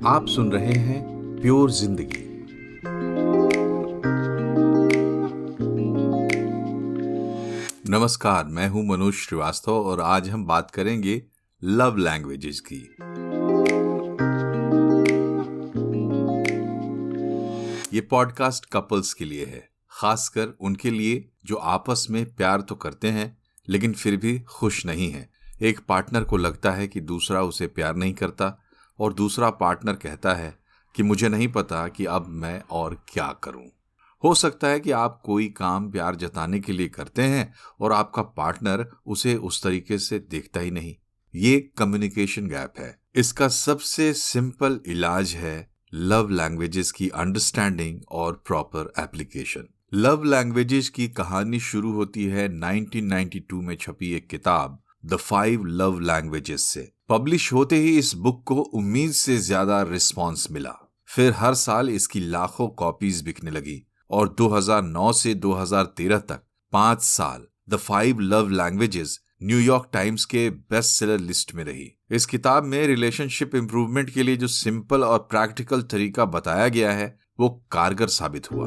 आप सुन रहे हैं प्योर जिंदगी। नमस्कार, मैं हूं मनोज श्रीवास्तव और आज हम बात करेंगे लव लैंग्वेजेस की। ये पॉडकास्ट कपल्स के लिए है, खासकर उनके लिए जो आपस में प्यार तो करते हैं लेकिन फिर भी खुश नहीं हैं। एक पार्टनर को लगता है कि दूसरा उसे प्यार नहीं करता और दूसरा पार्टनर कहता है कि मुझे नहीं पता कि अब मैं और क्या करूं। हो सकता है कि आप कोई काम प्यार जताने के लिए करते हैं और आपका पार्टनर उसे उस तरीके से देखता ही नहीं। ये कम्युनिकेशन गैप है। इसका सबसे सिंपल इलाज है लव लैंग्वेजेस की अंडरस्टैंडिंग और प्रॉपर एप्लीकेशन। लव लैंग्वेजेस की कहानी शुरू होती है 1992 में छपी एक किताब द 5 लव लैंग्वेजेस से। पब्लिश होते ही इस बुक को उम्मीद से ज्यादा रिस्पॉन्स मिला। फिर हर साल इसकी लाखों कॉपीज बिकने लगी और 2009 से 2013 तक 5 साल the 5 love languages New York times के बेस्ट सेलर लिस्ट में रही। इस किताब में रिलेशनशिप इंप्रूवमेंट के लिए जो सिंपल और प्रैक्टिकल तरीका बताया गया है वो कारगर साबित हुआ।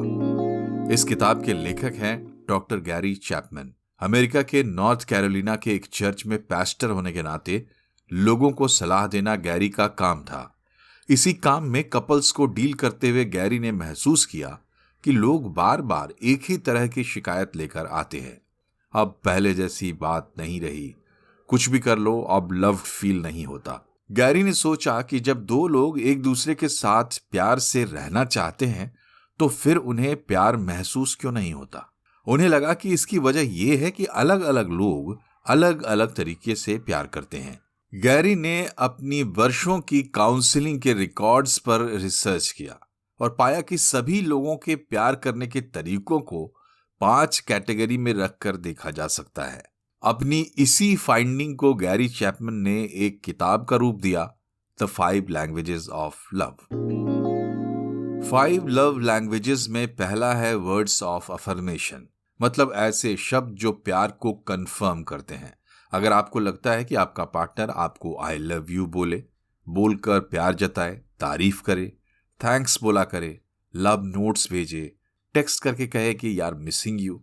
इस किताब के लेखक हैं डॉक्टर गैरी चैपमैन। अमेरिका के नॉर्थ कैरोलिना के एक चर्च में पास्टर होने के नाते लोगों को सलाह देना गैरी का काम था। इसी काम में कपल्स को डील करते हुए गैरी ने महसूस किया कि लोग बार बार एक ही तरह की शिकायत लेकर आते हैं। अब पहले जैसी बात नहीं रही, कुछ भी कर लो अब लव्ड फील नहीं होता। गैरी ने सोचा कि जब दो लोग एक दूसरे के साथ प्यार से रहना चाहते हैं तो फिर उन्हें प्यार महसूस क्यों नहीं होता। उन्हें लगा कि इसकी वजह यह है कि अलग अलग लोग अलग अलग तरीके से प्यार करते हैं। गैरी ने अपनी वर्षों की काउंसलिंग के रिकॉर्ड्स पर रिसर्च किया और पाया कि सभी लोगों के प्यार करने के तरीकों को 5 कैटेगरी में रखकर देखा जा सकता है। अपनी इसी फाइंडिंग को गैरी चैपमैन ने एक किताब का रूप दिया, the 5 languages of love. 5 love languages में पहला है वर्ड्स ऑफ अफर्मेशन, मतलब ऐसे शब्द जो प्यार को कंफर्म करते हैं। अगर आपको लगता है कि आपका पार्टनर आपको आई लव यू बोलकर प्यार जताए, तारीफ करे, थैंक्स बोला करे, लव नोट्स भेजे, टेक्स्ट करके कहे कि यार मिसिंग यू,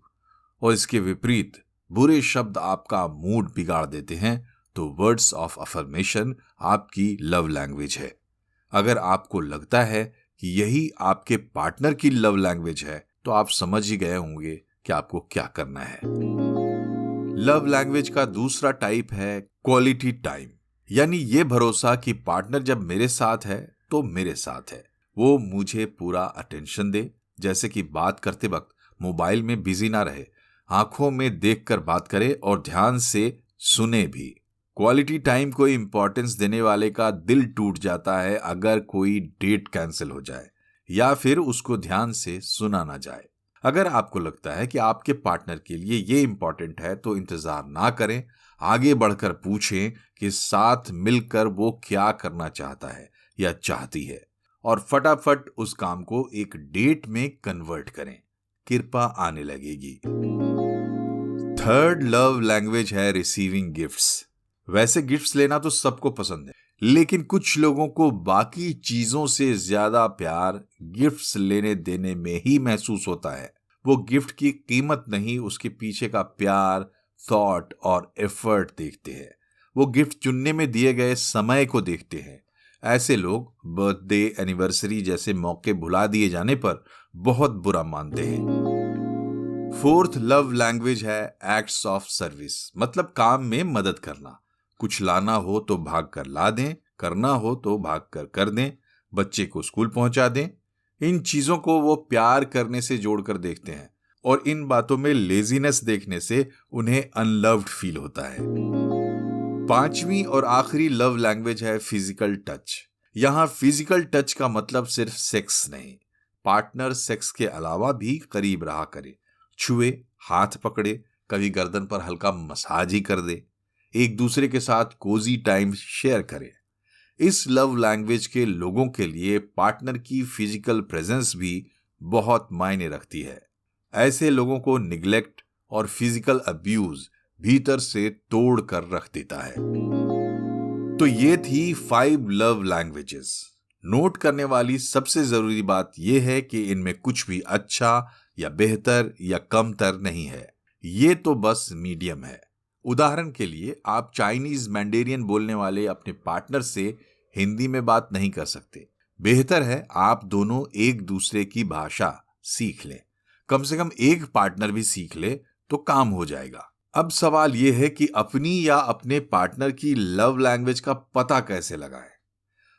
और इसके विपरीत बुरे शब्द आपका मूड बिगाड़ देते हैं, तो वर्ड्स ऑफ अफर्मेशन आपकी लव लैंग्वेज है। अगर आपको लगता है कि यही आपके पार्टनर की लव लैंग्वेज है तो आप समझ ही गए होंगे कि आपको क्या करना है। लव लैंग्वेज का दूसरा टाइप है क्वालिटी टाइम, यानी ये भरोसा कि पार्टनर जब मेरे साथ है तो मेरे साथ है। वो मुझे पूरा अटेंशन दे, जैसे कि बात करते वक्त मोबाइल में बिजी ना रहे, आंखों में देखकर बात करे और ध्यान से सुने भी। क्वालिटी टाइम को इंपॉर्टेंस देने वाले का दिल टूट जाता है अगर कोई डेट कैंसिल हो जाए या फिर उसको ध्यान से सुना ना जाए। अगर आपको लगता है कि आपके पार्टनर के लिए ये इंपॉर्टेंट है तो इंतजार ना करें, आगे बढ़कर पूछें कि साथ मिलकर वो क्या करना चाहता है या चाहती है और फटाफट उस काम को एक डेट में कन्वर्ट करें, कृपा आने लगेगी। थर्ड लव लैंग्वेज है रिसीविंग गिफ्ट्स। वैसे गिफ्ट्स लेना तो सबको पसंद है, लेकिन कुछ लोगों को बाकी चीजों से ज्यादा प्यार गिफ्ट्स लेने देने में ही महसूस होता है। वो गिफ्ट की कीमत नहीं, उसके पीछे का प्यार, थॉट और एफर्ट देखते हैं। वो गिफ्ट चुनने में दिए गए समय को देखते हैं। ऐसे लोग बर्थडे, एनिवर्सरी जैसे मौके भुला दिए जाने पर बहुत बुरा मानते हैं। फोर्थ लव लैंग्वेज है एक्ट्स ऑफ सर्विस, मतलब काम में मदद करना। कुछ लाना हो तो भाग कर ला दें, करना हो तो भाग कर दें, बच्चे को स्कूल पहुंचा दें। इन चीजों को वो प्यार करने से जोड़कर देखते हैं और इन बातों में लेजीनेस देखने से उन्हें अनलव्ड फील होता है। पांचवी और आखिरी लव लैंग्वेज है फिजिकल टच। यहां फिजिकल टच का मतलब सिर्फ सेक्स नहीं, पार्टनर सेक्स के अलावा भी करीब रहा करे, छुए, हाथ पकड़े, कभी गर्दन पर हल्का मसाज ही कर दे, एक दूसरे के साथ कोजी टाइम शेयर करें। इस लव लैंग्वेज के लोगों के लिए पार्टनर की फिजिकल प्रेजेंस भी बहुत मायने रखती है। ऐसे लोगों को निग्लेक्ट और फिजिकल अब्यूज भीतर से तोड़ कर रख देता है। तो ये थी 5 लव लैंग्वेजेस। नोट करने वाली सबसे जरूरी बात यह है कि इनमें कुछ भी अच्छा या बेहतर या कमतर नहीं है, ये तो बस मीडियम है। उदाहरण के लिए आप चाइनीज मैंडेरियन बोलने वाले अपने पार्टनर से हिंदी में बात नहीं कर सकते। बेहतर है आप दोनों एक दूसरे की भाषा सीख लें, कम से कम एक पार्टनर भी सीख ले तो काम हो जाएगा। अब सवाल यह है कि अपनी या अपने पार्टनर की लव लैंग्वेज का पता कैसे लगाएं।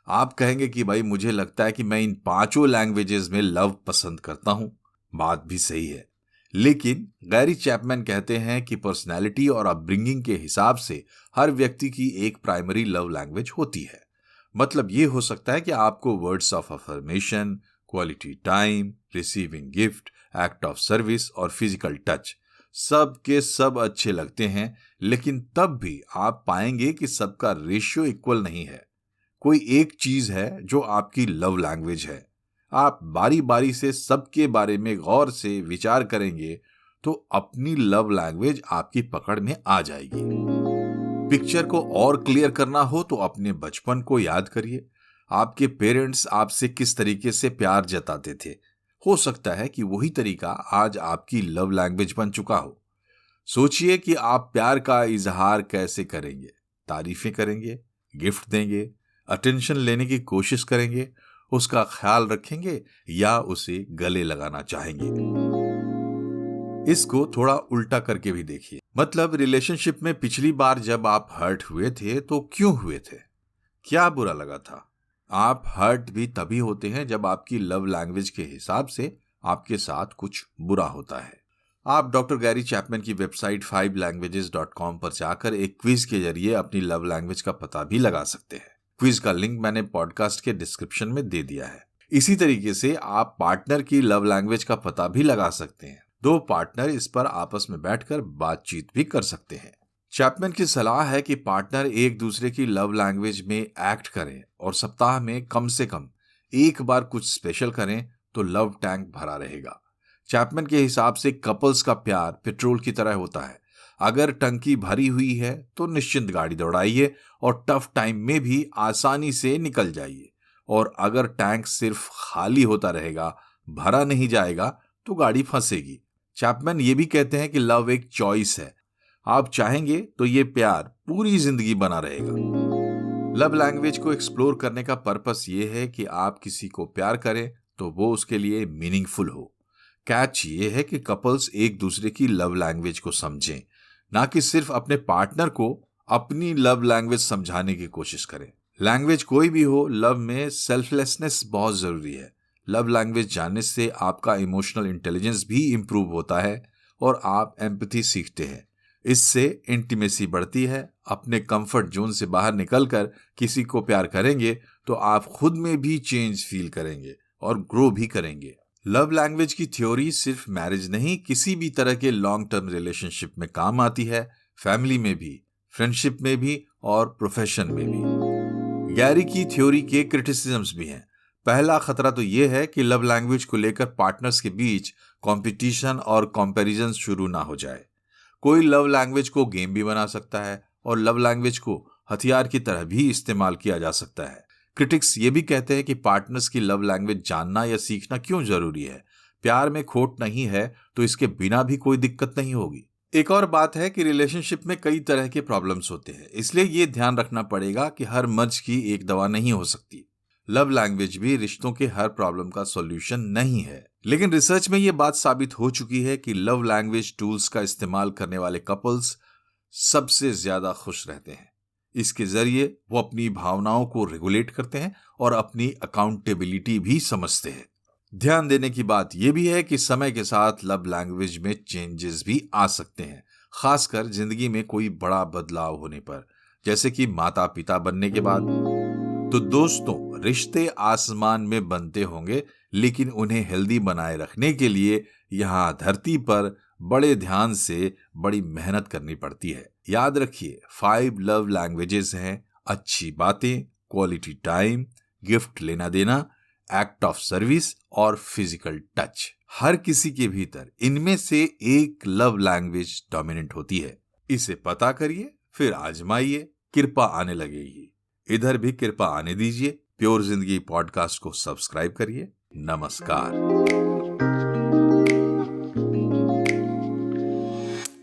आप कहेंगे कि भाई मुझे लगता है कि मैं इन 5 लैंग्वेजेस में लव पसंद करता हूं। बात भी सही है, लेकिन गैरी चैपमैन कहते हैं कि पर्सनैलिटी और अपब्रिंगिंग के हिसाब से हर व्यक्ति की एक प्राइमरी लव लैंग्वेज होती है। मतलब ये हो सकता है कि आपको words of affirmation, quality time, receiving gift, act of service और फिजिकल टच सब के सब अच्छे लगते हैं, लेकिन तब भी आप पाएंगे कि सबका रेशियो इक्वल नहीं है। कोई एक चीज है जो आपकी लव लैंग्वेज है। आप बारी बारी से सबके बारे में गौर से विचार करेंगे तो अपनी लव लैंग्वेज आपकी पकड़ में आ जाएगी। पिक्चर को और क्लियर करना हो तो अपने बचपन को याद करिए। आपके पेरेंट्स आपसे किस तरीके से प्यार जताते थे। हो सकता है कि वही तरीका आज आपकी लव लैंग्वेज बन चुका हो। सोचिए कि आप प्यार का इजहार कैसे करेंगे। तारीफें करेंगे, गिफ्ट देंगे, अटेंशन लेने की कोशिश करेंगे, उसका ख्याल रखेंगे या उसे गले लगाना चाहेंगे। इसको थोड़ा उल्टा करके भी देखिए। मतलब रिलेशनशिप में पिछली बार जब आप हर्ट हुए थे तो क्यों हुए थे, क्या बुरा लगा था। आप हर्ट भी तभी होते हैं जब आपकी लव लैंग्वेज के हिसाब से आपके साथ कुछ बुरा होता है। आप डॉक्टर गैरी चैपमैन की वेबसाइट 5languages.com पर जाकर एक क्विज के जरिए अपनी लव लैंग्वेज का पता भी लगा सकते हैं। क्विज का लिंक मैंने पॉडकास्ट के डिस्क्रिप्शन में दे दिया है। इसी तरीके से आप पार्टनर की लव लैंग्वेज का पता भी लगा सकते हैं। 2 पार्टनर इस पर आपस में बैठकर बातचीत भी कर सकते हैं। चैपमैन की सलाह है कि पार्टनर एक दूसरे की लव लैंग्वेज में एक्ट करें और सप्ताह में कम से कम एक बार कुछ स्पेशल करें तो लव टैंक भरा रहेगा। चैपमैन के हिसाब से कपल्स का प्यार पेट्रोल की तरह होता है। अगर टंकी भरी हुई है तो निश्चिंत गाड़ी दौड़ाइए और टफ टाइम में भी आसानी से निकल जाइए, और अगर टैंक सिर्फ खाली होता रहेगा, भरा नहीं जाएगा, तो गाड़ी फंसेगी। चैपमैन ये भी कहते हैं कि लव एक चॉइस है। आप चाहेंगे तो ये प्यार पूरी जिंदगी बना रहेगा। लव लैंग्वेज को एक्सप्लोर करने का पर्पस ये है कि आप किसी को प्यार करें तो वो उसके लिए मीनिंगफुल हो। कैच ये है कि कपल्स एक दूसरे की लव लैंग्वेज को समझें, ना कि सिर्फ अपने पार्टनर को अपनी लव लैंग्वेज समझाने की कोशिश करें। लैंग्वेज कोई भी हो, लव में सेल्फलेसनेस बहुत जरूरी है। लव लैंग्वेज जानने से आपका इमोशनल इंटेलिजेंस भी इंप्रूव होता है और आप एम्पैथी सीखते हैं। इससे इंटीमेसी बढ़ती है। अपने कंफर्ट जोन से बाहर निकलकर किसी को प्यार करेंगे तो आप खुद में भी चेंज फील करेंगे और ग्रो भी करेंगे। लव लैंग्वेज की थ्योरी सिर्फ मैरिज नहीं, किसी भी तरह के लॉन्ग टर्म रिलेशनशिप में काम आती है। फैमिली में भी, फ्रेंडशिप में भी और प्रोफेशन में भी। गैरी की थ्योरी के क्रिटिसिज्म्स भी हैं। पहला खतरा तो यह है कि लव लैंग्वेज को लेकर पार्टनर्स के बीच कंपटीशन और कंपैरिजन शुरू ना हो जाए। कोई लव लैंग्वेज को गेम भी बना सकता है और लव लैंग्वेज को हथियार की तरह भी इस्तेमाल किया जा सकता है। क्रिटिक्स ये भी कहते हैं कि पार्टनर्स की लव लैंग्वेज जानना या सीखना क्यों जरूरी है। प्यार में खोट नहीं है तो इसके बिना भी कोई दिक्कत नहीं होगी। एक और बात है कि रिलेशनशिप में कई तरह के प्रॉब्लम्स होते हैं, इसलिए ये ध्यान रखना पड़ेगा कि हर मर्ज की एक दवा नहीं हो सकती। लव लैंग्वेज भी रिश्तों के हर प्रॉब्लम का सॉल्यूशन नहीं है, लेकिन रिसर्च में यह बात साबित हो चुकी है कि लव लैंग्वेज टूल्स का इस्तेमाल करने वाले कपल्स सबसे ज्यादा खुश रहते हैं। इसके जरिए वो अपनी भावनाओं को रेगुलेट करते हैं और अपनी अकाउंटेबिलिटी भी समझते हैं। ध्यान देने की बात यह भी है कि समय के साथ लव लैंग्वेज में चेंजेस भी आ सकते हैं, खासकर जिंदगी में कोई बड़ा बदलाव होने पर, जैसे कि माता पिता बनने के बाद। तो दोस्तों, रिश्ते आसमान में बनते होंगे, लेकिन उन्हें हेल्दी बनाए रखने के लिए यहाँ धरती पर बड़े ध्यान से बड़ी मेहनत करनी पड़ती है। याद रखिए, 5 लव लैंग्वेजेस हैं: अच्छी बातें, क्वालिटी टाइम, गिफ्ट लेना देना, एक्ट ऑफ सर्विस और फिजिकल टच। हर किसी के भीतर इनमें से एक लव लैंग्वेज डोमिनेंट होती है। इसे पता करिए, फिर आजमाइए, कृपा आने लगेगी। इधर भी कृपा आने दीजिए। प्योर जिंदगी पॉडकास्ट को सब्सक्राइब करिए। नमस्कार।